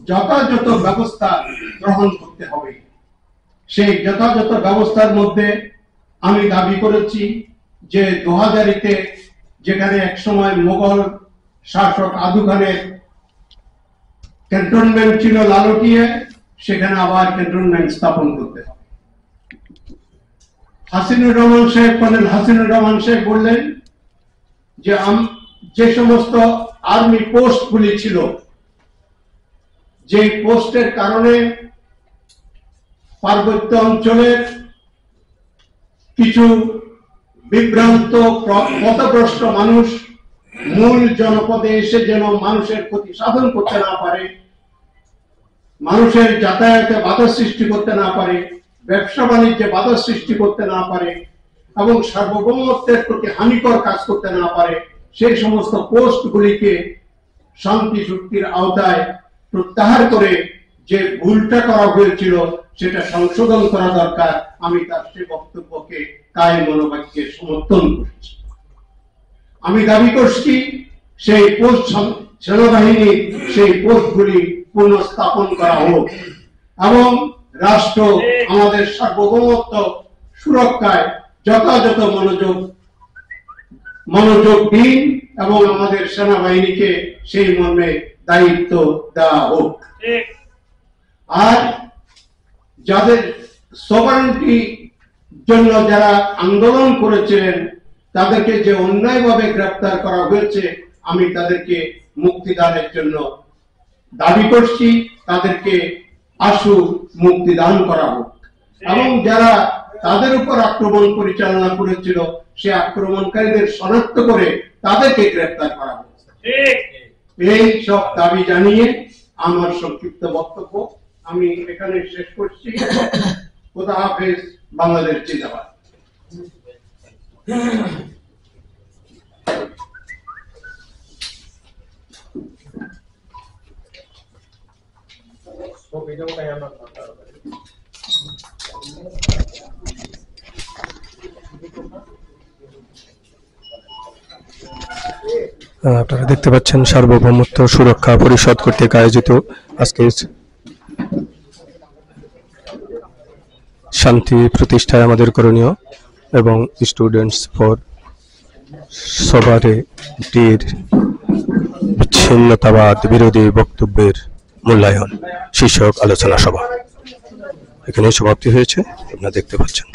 যথাযথ ব্যবস্থা গ্রহণ করতে হবে। সেই যথাযথ ব্যবস্থার মধ্যে আমি দাবি করেছি যে 2000-তে যেখানে একসময় মোগল শাসক আদু খানের ক্যান্টনমেন্ট ছিল লালটিয়ে, সেখানে আবার ক্যান্টনমেন্ট স্থাপন করতে হবে। কর্নেল হাসিনুর রহমান শেখ বললেন যে যে সমস্ত আর্মি পোস্টগুলি ছিল, যে পোস্টের কারণে পার্বত্য অঞ্চলের কিছু বিভ্রান্ত পথভ্রষ্ট মানুষ মূল জনপদে এসে যেন মানুষের ক্ষতি সাধন করতে না পারে, মানুষের যাতায়াতে বাধা সৃষ্টি করতে না পারে, ব্যবসা বাণিজ্যে বাধা সৃষ্টি করতে না পারে এবং সার্বভৌমত্বের প্রতি হানিকর কাজ করতে না পারে, সেই সমস্ত পোস্টগুলিকে শান্তি চুক্তির আওতায় প্রত্যাহার করে যে ভুলটা করা হয়েছিল সেটা সংশোধন করা দরকার। আমি তার সে বক্তব্যকে কায় মনোবাক্যে সমর্থন করছি। আমি দাবি করছি সেই পোস্ট সেনাবাহিনী সেই পোস্টগুলি পুনঃস্থাপন করা হোক এবং রাষ্ট্র আমাদের সার্বভৌমত্ব সুরক্ষায় যথাযথ মনোযোগ দিন এবং আমাদের সেনাবাহিনীকে সেই মর্মে দায়িত্ব দেওয়া হোক। আর যাদের সভারেন্টি জন্য যারা আন্দোলন করেছিলেন তাদেরকে যে অন্যায়ভাবে গ্রেফতার করা হয়েছে, আমি তাদেরকে মুক্তিদানের জন্য দাবি করছি, তাদেরকে আশু মুক্তিদান করা হোক এবং যারা তাদের উপর আক্রমণ পরিচালনা করেছিল সে আক্রমণকারীদের শনাক্ত করে তাদেরকে গ্রেফতার করা হোক। এই সব দাবি জানিয়ে আমার সংক্ষিপ্ত বক্তব্য আমি এখানে শেষ করছি। খোদা হাফেজ। বাংলাদেশ জিন্দাবাদ। আপনারা দেখতে পাচ্ছেন সার্বভৌমত্ব সুরক্ষা পরিষদ কর্তৃক আয়োজিত আজকে শান্তি প্রতিষ্ঠায় আমাদের করণীয় এবং স্টুডেন্টস ফর সভারেন্টির বিচ্ছিন্নতাবাদ বিরোধী বক্তব্যের মূল্যায়ন শীর্ষক আলোচনা সভা এখানে সমাপ্তি হয়েছে। আপনারা দেখতে পাচ্ছেন।